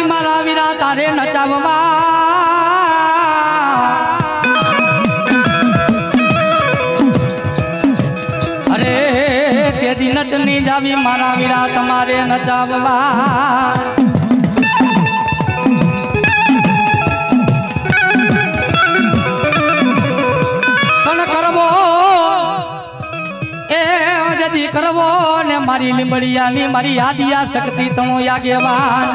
જાવી મારા વીરા તારે નચાવવા અરે તેદી નચની જાવી મારા વીરા તમારે નચાવવા करवो ने मारी लिंबड़िया नी मारी आदिया शक्ति तमो यागेवान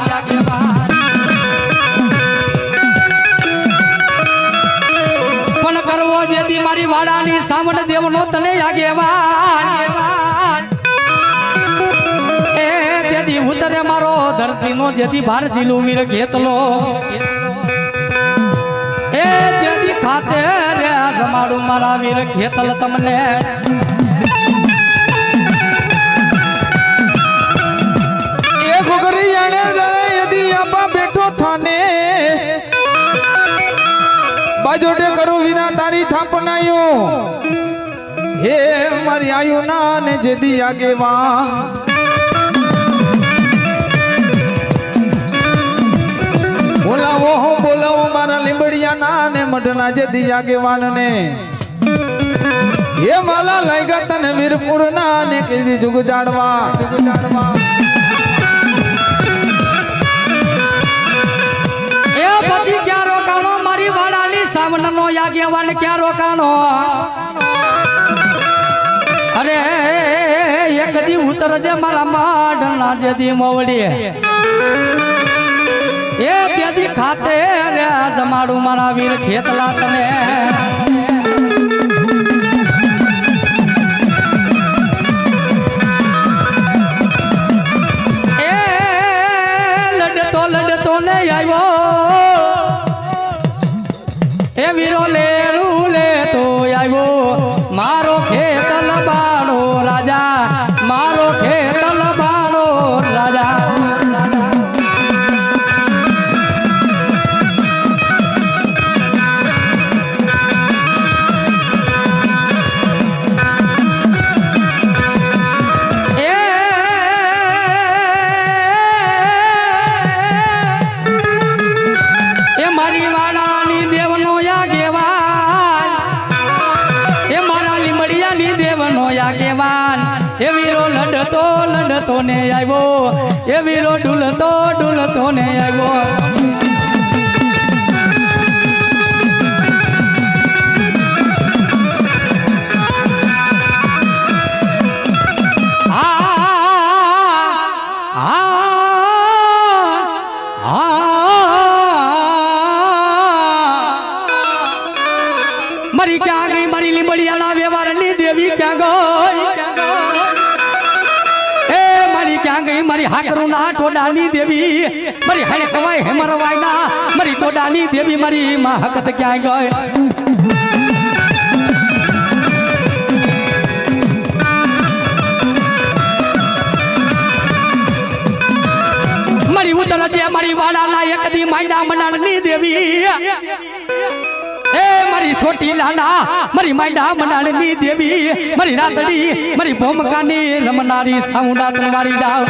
पण करवो जेदी मारी वाड़ा नी सामण देवनो तने यागेवान ए जेदी उतरे मारो धरती नो जेदी भार जिलू वीर घेतलो ए जेदी खाते रे जमाडू मारा वीर घेतल तमने यदि आप बैठो थाने बाजोटे करो विना तारी थापनायो हे मारी आयु ना ने जदी आगे वान बोलावो मारा लिंबड़िया ना ने मडना जदी आगे वान ने ये माला लाइगा तने वीरपुर ना ने के जुग जाड़वा પછી ક્યાં રોકાણો મારી વાડાની સામનો યાગેવાન ક્યાં રોકાણો અરે એક દી ઉતર જે મારા માડના જે દી મોવડી એ તેદી ખાતે રે જમાડું મારા વીર ખેતલા તને એ લડતો ને આવ્યો ए वीरो ले रूले तो आयो मारो खेत लबाड़ो राजा मारो खेत लबाड़ो राजा मारी वाला यागेवान ए वीरो लड़तो ने आयो ए वीरो डुलतो ने आयो मरी क्या गई मरी लिंबड़िया ला व्यवहार नी देवी क्या गई ए मरी क्या गई मरी हाकरू ना टोडानी देवी मरी हणे कवाय हेमर वायना मरी टोडानी देवी मरी मां हकत क्या गई मरी उतल जे मरी वाला ना एक दी मायना मनानी देवी ए मरी छोटी लाना मरी माइडा मनानी देवी मरी रातड़ी मरी भोमकानी रमनारी साउंडा तनवारी दाव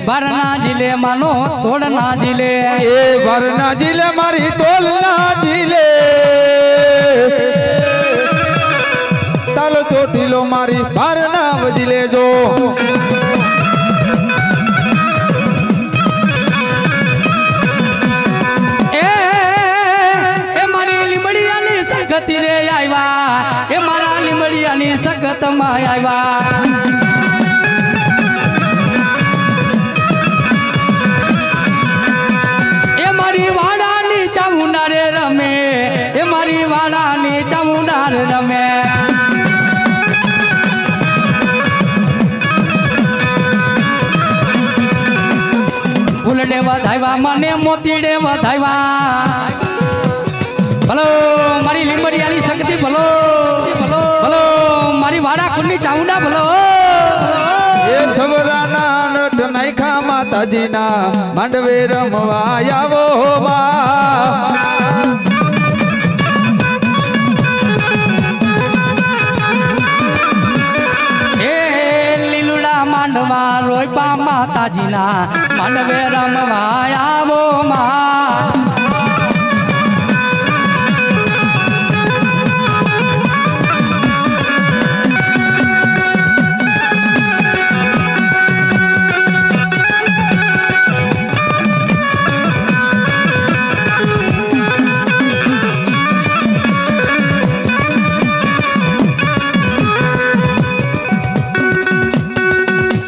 भरना जिले मानो तोड़ना जिले ए भरना जिले मारी तोड़ना जिले ताल चोटीलो मारी भरना जिले जो ए मारी लिंबड़िया नी सकत रे आया ए मारा लिंबड़िया नी सकत मा आया रमे फूलडे वधायवा मने मोतीडे वधायवा भलो मारी लिंब ભલો ભલો મારી વાડા કુંડની ચાઉંડા ભલો એ છબરાના નટ નાયખા માતાજીના માંડવે રમવા આવો બા માંડવા રોયપા માતાજીના માંડવે રમવા આવો માં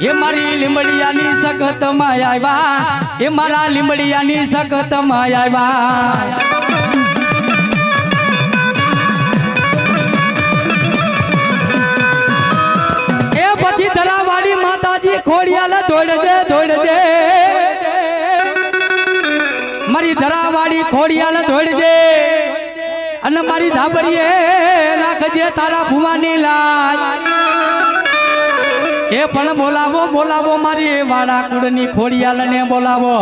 એ મારી લીંબડિયાની સખત માં આવ્યા એ મારા લીંબડિયાની સખત માં આવ્યા એ પછી ધરાવાળી માતાજી ખોડિયાલ દોડજે મારી ધરાવાળી ખોડિયાલ દોડજે અને મારી ધાબરીએ રાખજે તારા ભુવાની લાજ એ પણ બોલાવો મારી વાડા કુળની ખોડિયાલ ને બોલાવો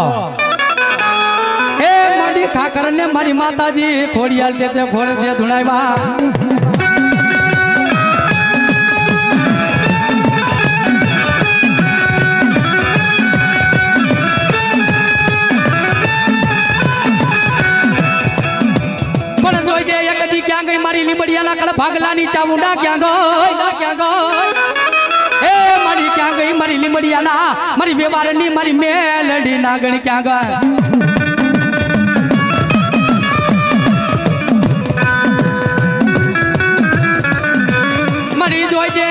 એ મારી ખાકર ને મારી માતાજી ખોડિયાલ તે ખોડ છે ધુણાવ્યા પણ જોઈજે એક દી ક્યાં ગઈ મારી લીંબડિયાના કળ ભાગલાની ચામુંડા ક્યાં ગઈ એ મારી ક્યાં ગઈ મારી લીંબડિયાના મારી વેવારની મારી મેલડી નાગણ ક્યાં ગઈ મારી જોઈજે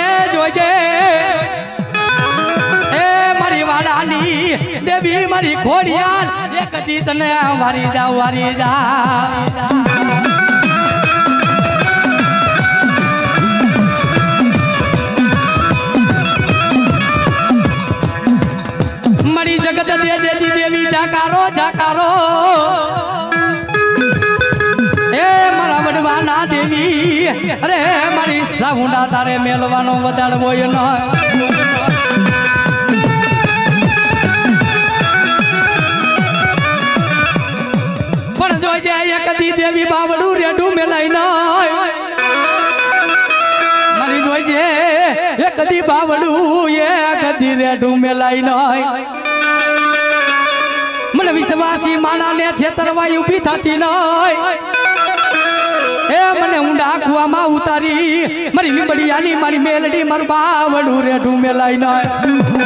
એ મારી વાડાની દેવી મારી ખોડિયાલ એક દી તને વારી જા જગત દેવી દેવી જાકારો એ મારા વડવાના દેવી અરે મારી સાહુંડા તારે મેલવાનો વધારવો ન પણ જોઈજે એક દી દેવી બાવડું રેડું મેલાઈ ન મારી જોઈજે એક દી બાવડું એક દી રેડું મેલાઈ ન મને વિશ્વાસી માણાને છેતરવાઈ ઊભી થતી નહીં એ મને ઊંડા કુવામાં ઉતારી મારી લીંબડિયાની મારી મેલડી મારું બાવડું રેઢું મેલાઈ નહીં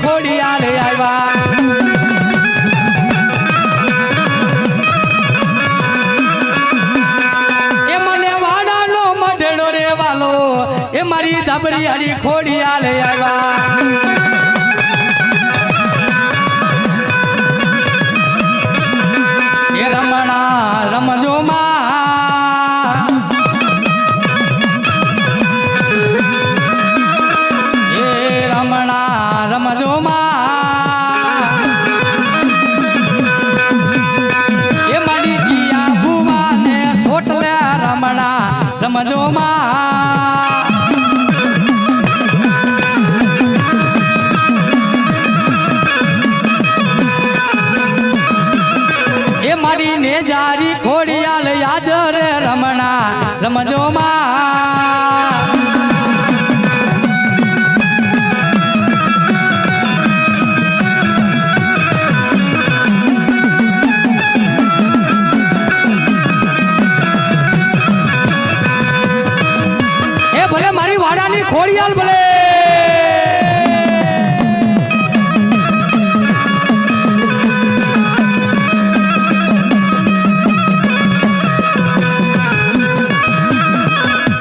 ખોડિયાલ આવ્યા એ મને વાડાનો મઢડો રે વાલો એ મારી ધાબરિયાળી ખોડિયાલ આવ્યા એ રમણા રમજો માં એ રમણા રમજો એ મારી કિયા ભુવા ને સોટલે રમણા રમજો એ મારી ને જારી ખોડિયાલ યાજર રમણા રમજો ભલે મારી વાડાની ખોડિયાલ ભલે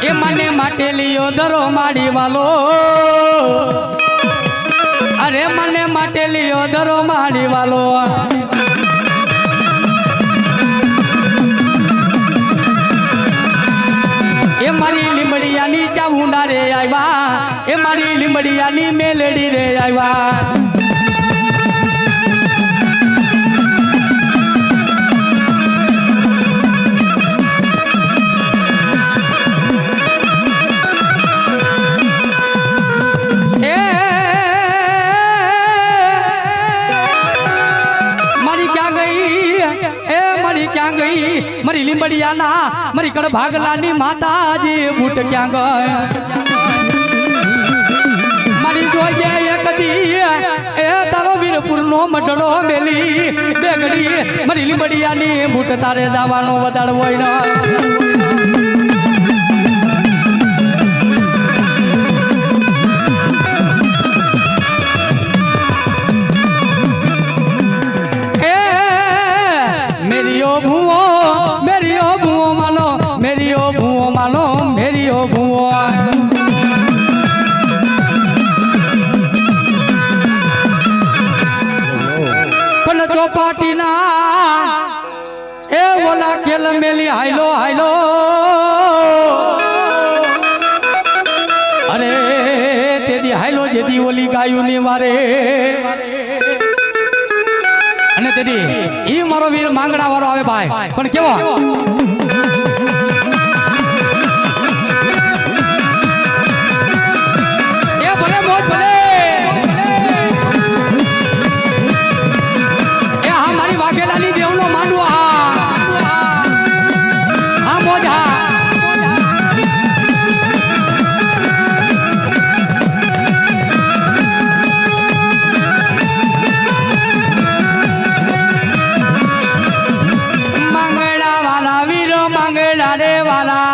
એ મને માટે લિયો ધરો માડી વાલો અરે મને માટે લિયો દરો માડી વાલો એ મારી લીંબડિયાની ચામુંડા રે આવ્યા એ મારી લીંબડિયાની મેલેડી રે આવ્યા મારી લીંબડિયાના મારી કડ ભાગલાની માતાજી બૂટ ક્યાં ગઈ મારી જોજે એક દી એ તારો વીરપુર નો મઢડો મેલી બેગડી મારી લીંબડિયાની બૂટ તારે જવાનો વધારે હોય ને ચોપાટીના એ ઓલા કેલ મેલી હાઈલો હાઈલો અરે તેદી હાઈલો જેદી ઓલી ગાયું ની મારે અને તેદી ઈ મારો વીર માંગણા વાળો આવે ભાઈ પણ કેવો એ ભલે મોજ ભલે વાઘેલાની દેવનો માંડવો હા મોજ હા માંગડા વાલા વીરો માંગડા રે વાલા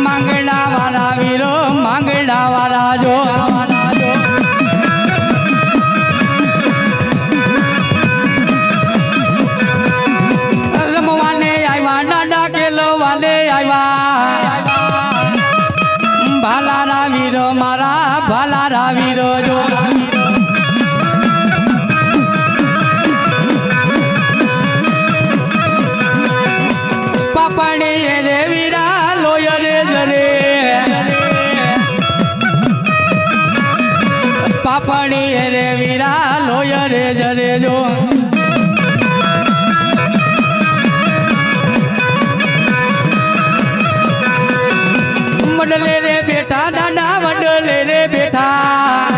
માંગડા વાલા વીરો માંગડા વાલા જો ભાલારા વીરો મારા ભાલારા વીરો જો પાપણી રે વીરા લોય રે જરે પાપણી રે વીરા લોય રે જરે જો વડલે રે બેટા દાદા વડલે રે બેઠા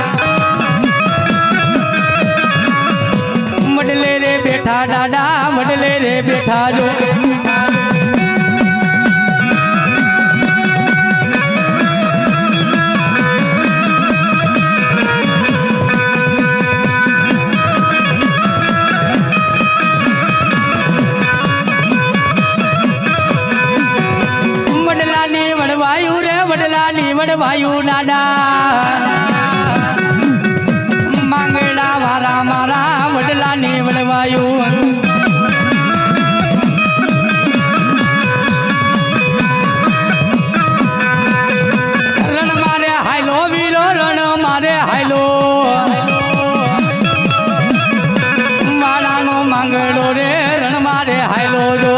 વડલે રે બેઠા દાદા વડલે રે બેઠા જો વડવાયું દાદા માંગડા વારા મારા વડલાની વડવાયું રણ મારે હાયલો વીરો રણ મારે હાયલો વાળાનો માંગડો રે રણ મારે હાયલો જો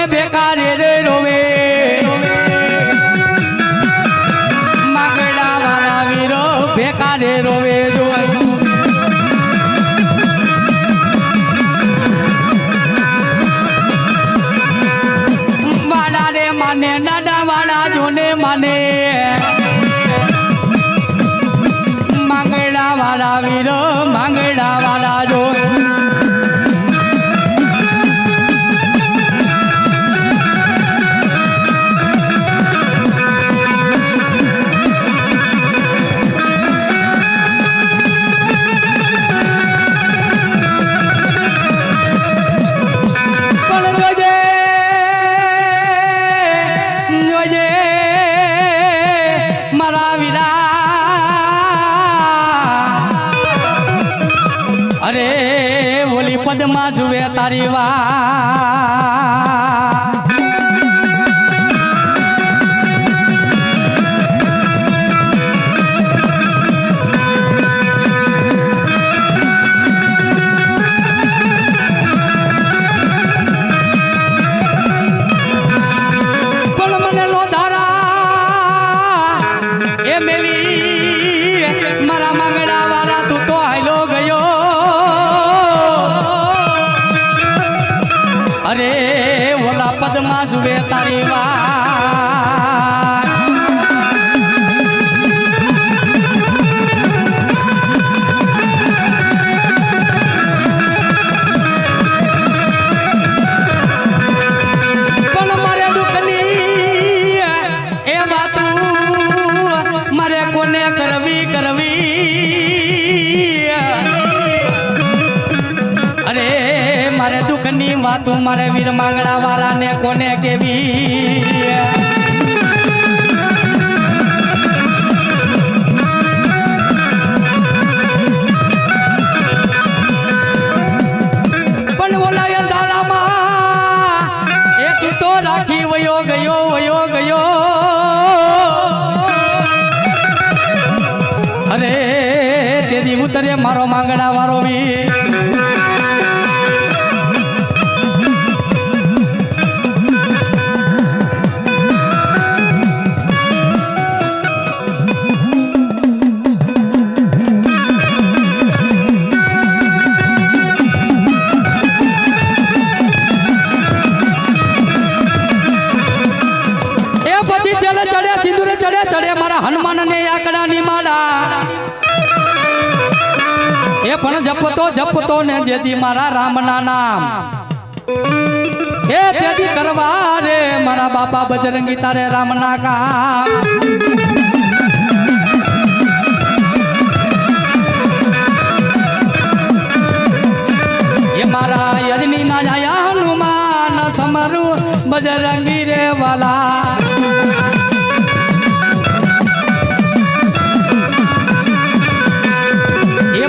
બેકારે રે રોવે માંગડા વાળા વીરો બેકારે રોવે જો વાડા રે માને દાદા વાડા જોને માને માંગડા વાળા વીરો માંગડા વાળા જો અરે પદમાં જુએ તારી વાત પદમાં જુએ તારી વાત પણ મારે દુઃખની એ વાતું મારે કોને કરવી અરે મારે દુઃખની વાતું મારે વીર માંગડા વાળાને કોને કેવી પણ ઓલા અંધારામાં એક તો રાખી વયો ગયો અરે તેદી ઉતરે મારો માંગડા વાળો વીર હનુમાન ને આકડાની માળા એ પણ જપતો ને જેદી મારા રામના નામ એ તેદી કરવા રે મારા બાપા બજરંગી તારે રામના કામ એ મારા યજની ના જાય હનુમાન સમરું બજરંગી રે વાલા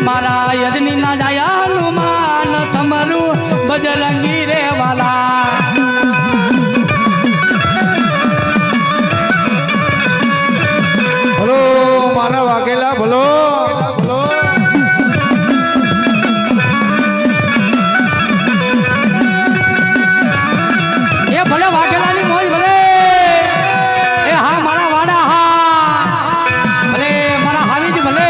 મારા યજની ના જાય હનુમાન સમરું બજરંગી રે વાલા બોલો મારા વાઘેલા બોલો એ ભલે વાઘેલાની મોજ ભલે એ હા મારા વાડા હા ભલે મારા હાવીજ ભલે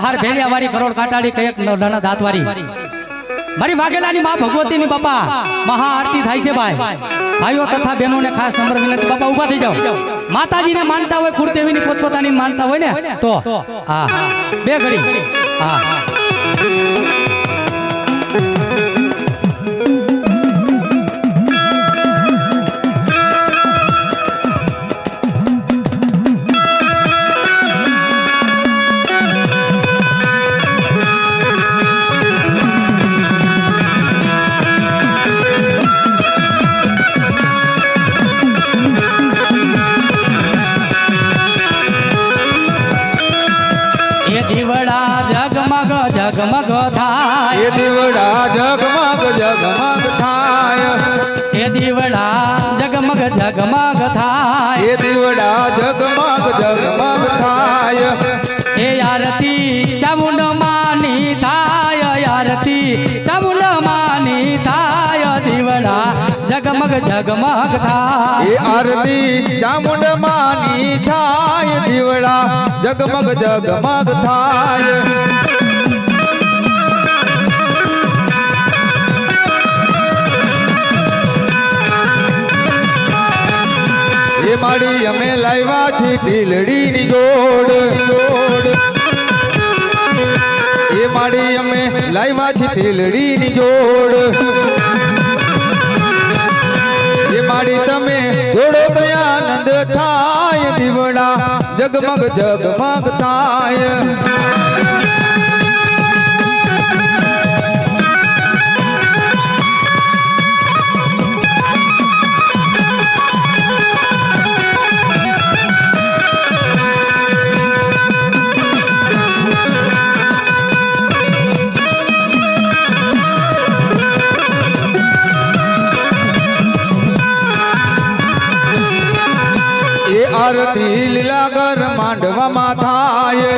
હાર ભેલિયા વાળી કરોડ કાટાડી કયક નાના દાંત વાળી મારી વાઘેલાની માં ભગવતીની બાપા મહા આરતી થાય છે ભાઈ ભાઈઓ તથા બહેનોને ખાસ નંબર વિનંતી બાપા ઊભા થઈ જાઓ માતાજીને માનતા હોય કુળદેવીની પોતપોતાની માનતા હોય ને તો હા બે ઘડી હા જગમગ થાય એ દીવડા જગમગ થાય એ દીવડા જગમગ થાય એ દીવડા જગમગ થાય એ આરતી ચામુંડ માની થાય આરતી ચામુંડ માની થાય દીવડા જગમગ થાય એ આરતી ચામુંડ માની થાય દીવડા જગમગ થાય એ માડી અમે લાવ્યા છે ઢીલડીની જોડ એ માડી અમે લાવ્યા છે ઢીલડીની જોડ એ માડી તમે જોડો દયાનંદ થાય દીવડા જગમગ થાય આરતી લીલાગર માંડવામાં થાય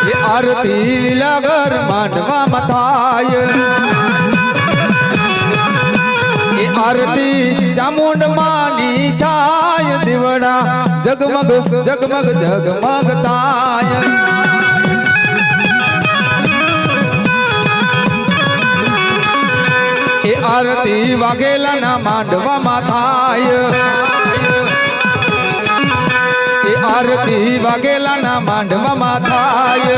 એ આરતી લીલાગર માંડવામાં થાય એ આરતી ચામુંડ માની થાય દીવડા જગમગ જગમગ જગમગ થાય એ આરતી વાઘેલાના માંડવામાં થાય એ આરતી વાઘેલાના માંડવામાં થાય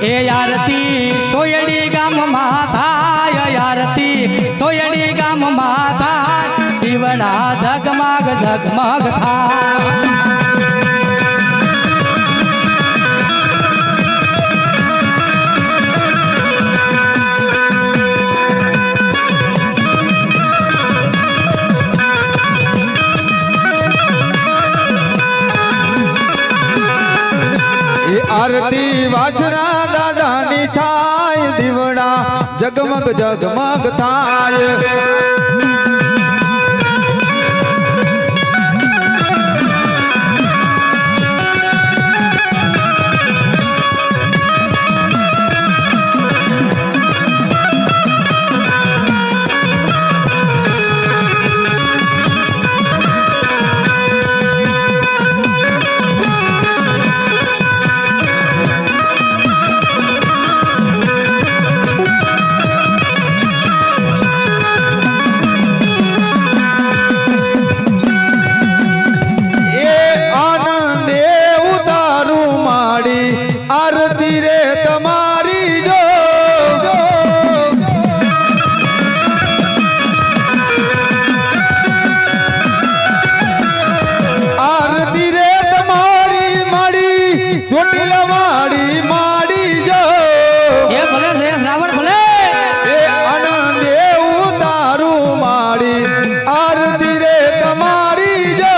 એ આરતી સોયડી ગામમાં થાય આરતી સોયડી ગામમાં થાય દીવડા ઝગમગ ઝગમગ થાય આરતી વાછરા દાદાની થાય દીવડા જગમગ જગમગ થાય આરતી રે તમારી જો આરતી રે તમારી માડી ચોટીલા માડી માડી જો એ ભલે રે શ્રાવણ ભલે એ આનંદ એવું તારું માડી આરતી રે તમારી જો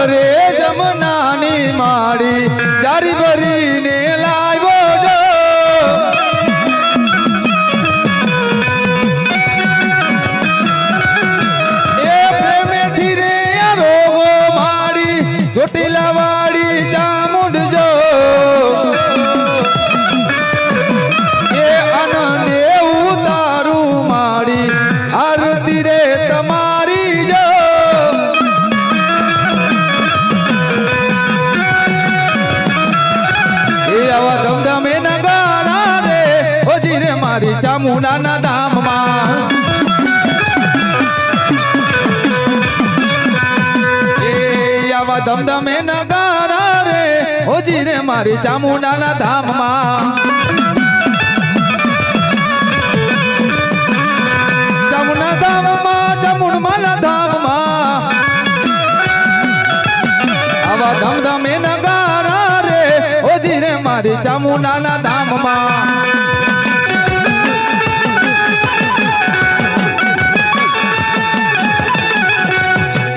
રે જમનાની માડી જારી ભરીને લાવ્યો જો એ પ્રેમેથી રે રોગો માડી ચોટીલા વાડી ચામુંડ જો એ આનંદ એવું તારું માડી આરતી રે તમારી જો આવા ધમધમે નગારા રે ઓજી રે મારી ચામુંડાના ધામમાં એ આવા ધમધમે નગારા રે ઓજી રે મારી ચામુંડાના ધામમાં ચામુંડા ધામમાં ચામુંડમાના ધામમાં આવા ધમધમે નગારા રે ઓજી રે મારી ચામુંડાના ધામમાં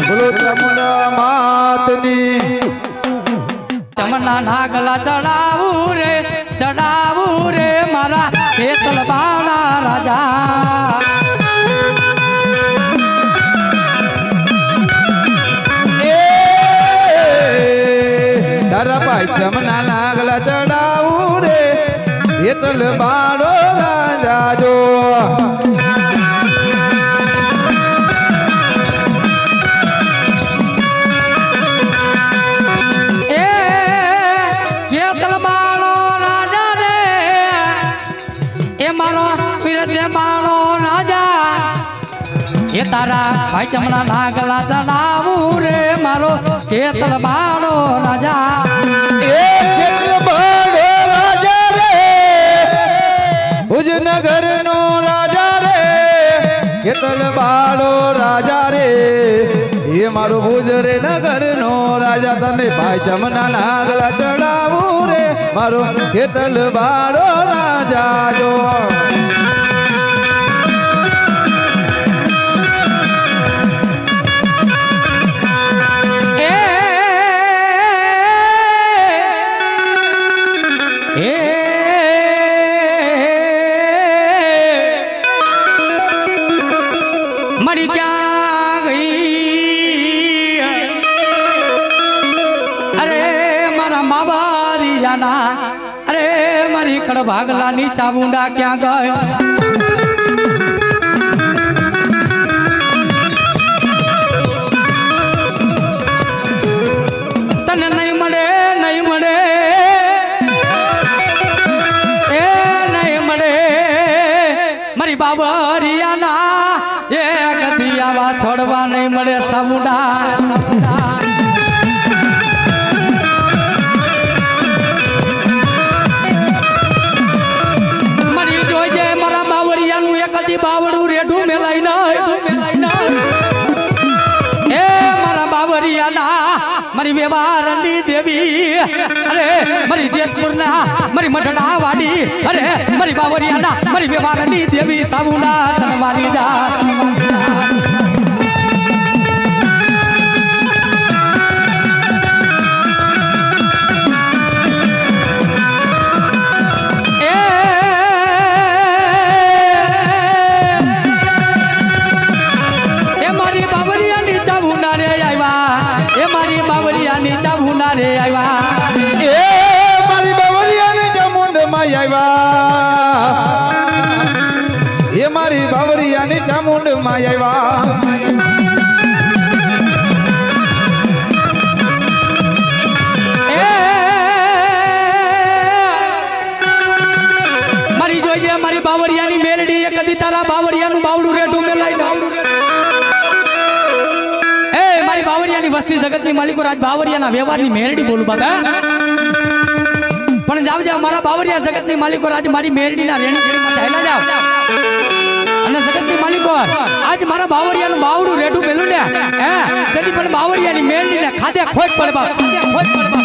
બોલો ચામુંડા માતની ચમના નાગલા ચડાવું રે મારા હેતલ બાળા રાજા ભાઈ જમના નાગલા ચડાવું રે હેતલ બાળો રાજા જો એ તારા ભાઈ ચમડા નાગલા ચડાવું રે મારો કેતલ બાળો રાજા એ કેતલ બાળો રાજા રે ભુજનગર નો રાજા રે કેતલ બાળો રાજા રે એ મારો ભુજ રે નગર નો રાજા તને ભાઈ ચમના નાગલા ચડાવું રે મારો કેતલ બાળો રાજા જો મરી ક્યાં ગઈ અરે મારા બાબારિયાના અરે મારી કડભાગલાની ચામુંડા ક્યાં ગઈ તને નહીં મળે નહીં મળે એ નહીં મળે મારી બાબારિયાના એ ગતિ આવા છોડવા નહીં મળે સામુંડા મરી જોજે મારા બાવરિયાનું એક દી બાવડું રેઢું મેલાઈ નહીં એ મારા બાવરિયાના મારી વ્યવહારની દેવી અરે મારી જેતપુરના મારી મઢડા વાડી અરે મારી બાવરિયાના મારી વ્યવહારની દેવી સામુંડા તનવારી જા બાવરિયાની ચામુંડા રે આવ્યા એ મારી બાવરિયાની ચામુંડા માં આવ્યા એ મારી બાવરિયાની ચામુંડા માં આવ્યા મારી જોઈએ મારી બાવરિયાની મેરડી એ કદી તારા બાવરિયાનું બાવડું રેઢું મેલાઈ મારી બાવરિયાની વસ્તી જગતની માલિકો રાજ બાવરિયાના વ્યવહારની મેરડી બોલું બાબા પણ જાવ જાવ મારા બાવરિયા જગતની માલિકો રાજ મારી મેરડીના રેણી કેડીમાં ચાલ્યા જાવ અને જગતની માલિકો આજ મારા બાવરિયાનું બાવડું રેઢું મેલું ને હે તેથી પણ બાવરિયાની મેરડીને ખાધે ખોટ પડે બાપ ખાધે ખોટ પડે બાપ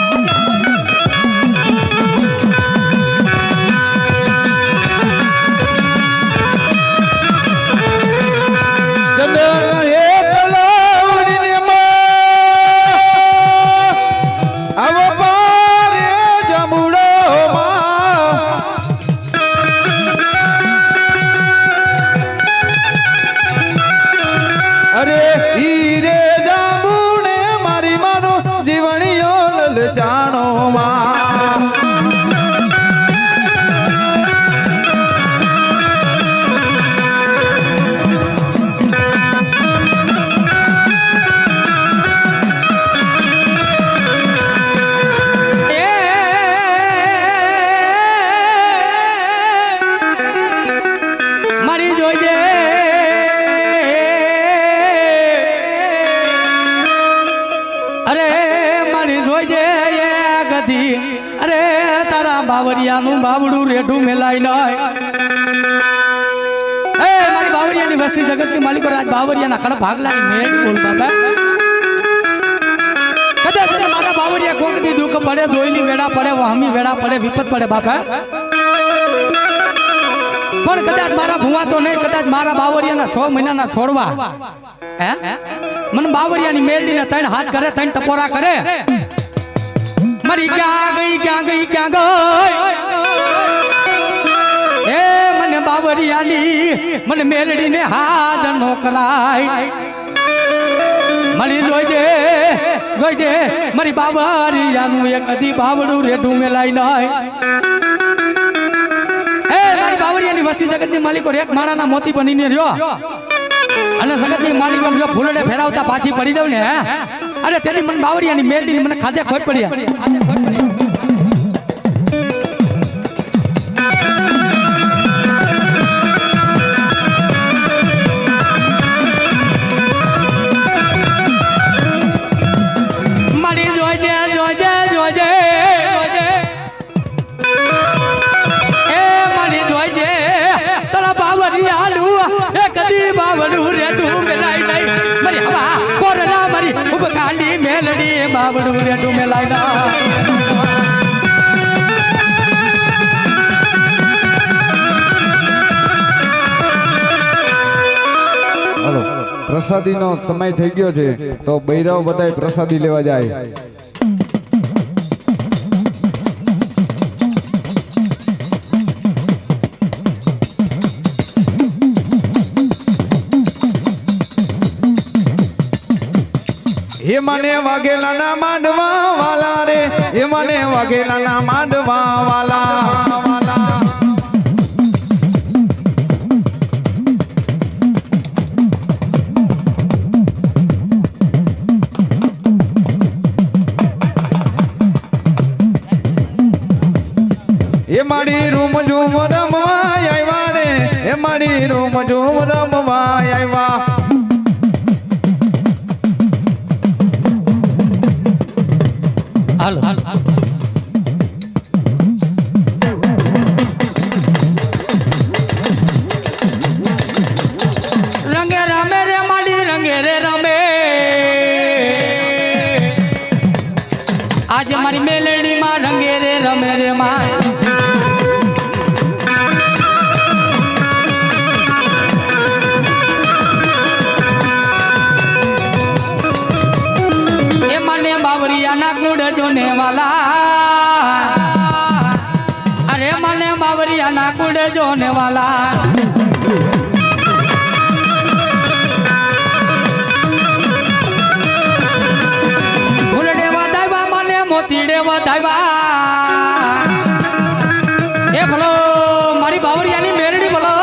અરે તારા બાવરિયાનું બાવડું રેઢું મેલાઈ નહીં એ મારી બાવરિયાની વસ્તી જગતની માલિકો રાજ બાવરિયાના કડ ભાગલાની મેળી બોલ બાબા કદાચ મારા બાવરિયા કોકની દુઃખ પડે દોઈની વેડા પડે વહમી વેડા પડે વિપત પડે બાપા પણ કદાચ મારા ભુવા તો નહીં કદાચ મારા બાવરિયાના 6 મહિનાના છોડવા હે મને બાવરિયાની મેળડીને 3 હાથ કરે 3 ટપોરા કરે મારી ક્યાં ગઈ એ મને બાવરિયાની મને મેલડીને હાથ નો કરાય મારી જોઈજે મારી બાવરિયાનું એક અધી બાવડું રેઢું મેલાઈ નહીં એ મારી બાવરિયાની વસ્તી જગતની માલિકો એક માણાના મોતી બનીને રહ્યો અને જગતની માલિકો જો ફૂલડે ફેરાવતા પાછી પડી દઉં ને અરે તેની મને બાવરિયાની મેલડીને મને ખાધે ખોટ પડી કાબડ વેટું મેલાયના પ્રસાદીનો સમય થઈ ગયો છે તો બૈરાવ બધાય પ્રસાદી લેવા જાય એ મને વાઘેલા ના માંડવા વાલા રે એ મને વાઘેલા ના માંડવા વાલા એ મારી રૂમ ઝૂમ રમવા આવ્યા રે એ મારી રૂમ ઝૂમ રમવા આવ્યા હાલો રંગે રમે રે માડી રંગે રે રમે આજે મારી મેલડી માં રંગે રે રમે રે માં બાવરિયાના કુડ જોને વાલા અરે મને બાવરિયાના કુડ જોને વાલા ફૂલડે વધાવ્યા મને મોતીડે વધાવ્યા એ ભલો મારી બાવરિયાની મેરડી ભલો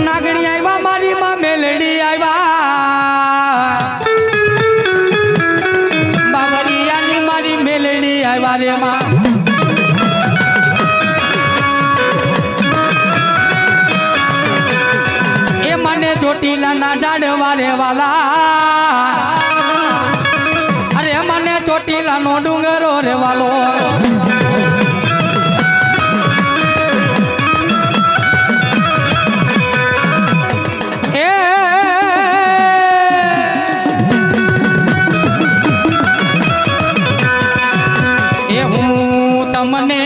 નાગણી આવ્યા મારી માં મેલડી આવ્યા બાવરિયાની મારી મેલડી આવ્યા રે માં એ મને ચોટીલા ના જાડવા રે વાલા અરે મને ચોટીલા નો ડુંગરો રે વાલો તમને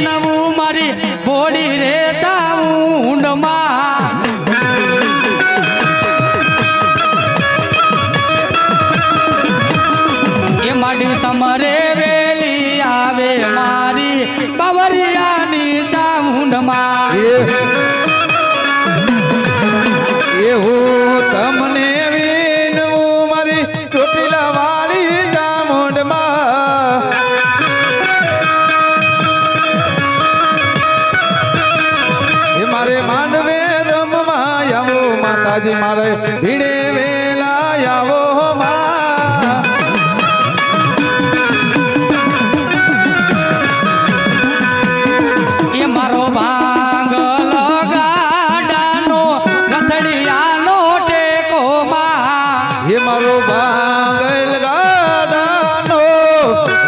નવું મારી બોડી રે ચાઉંડમાં એ માડી સમરે વેલી આવે મારી બાવરિયાની ચાઉંડમાં એવું તમને નવું મારી ચોટીલા વાળી ચામુંડમાં મારે માંડવે રમવા આવો માતાજી મારે ભીડે વેલા આવો એ મારો ભાંગલ ગાડાનો ગથડિયાનો ટેકો એ મારો ભાંગલ ગાડાનો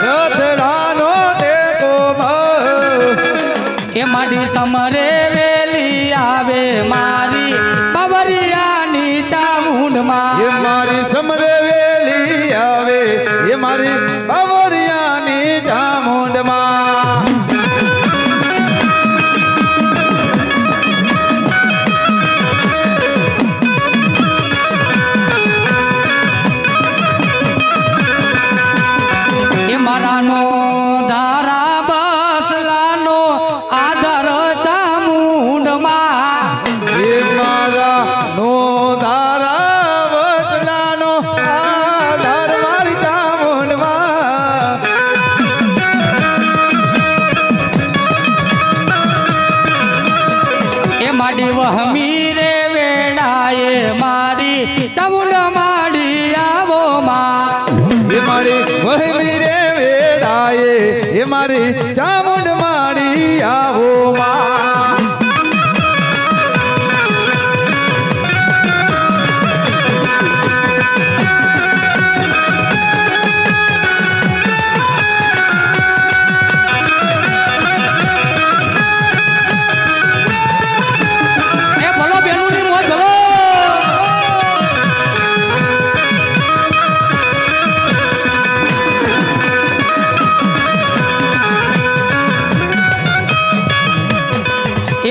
ગથડાનો ટેકો એ માડી સમરે આવે મારી બાવરિયાની ચામુંડમાં એ મારી સમરે વેલી આવે એ મારી બાવરિયાની ચામુંડમાં એ મારાનો ધારા બસલાનો આદર માડી વહમી રે વેડાએ મારી ચામુંડ માડી આવો માં એ મારી વહમી રે વેડાએ એ મારી ચામુંડ માડી આવો માં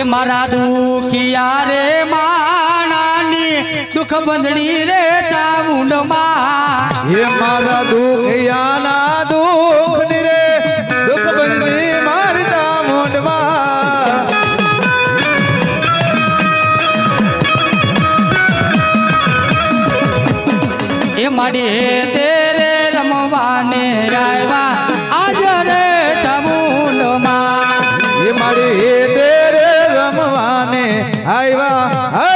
એ મારા દુખિયા રે માણાની દુઃખ બંધણી રે ચામુંડમાં હે મારા દુખિયાના દુઃખ ની રે દુઃખ બંધી મારી ચામુંડમાં એ માડી તેરે રમવાને આવ્યા આજ રે ચામુંડમાં એ મારી તેરે રમવાને આવ્યા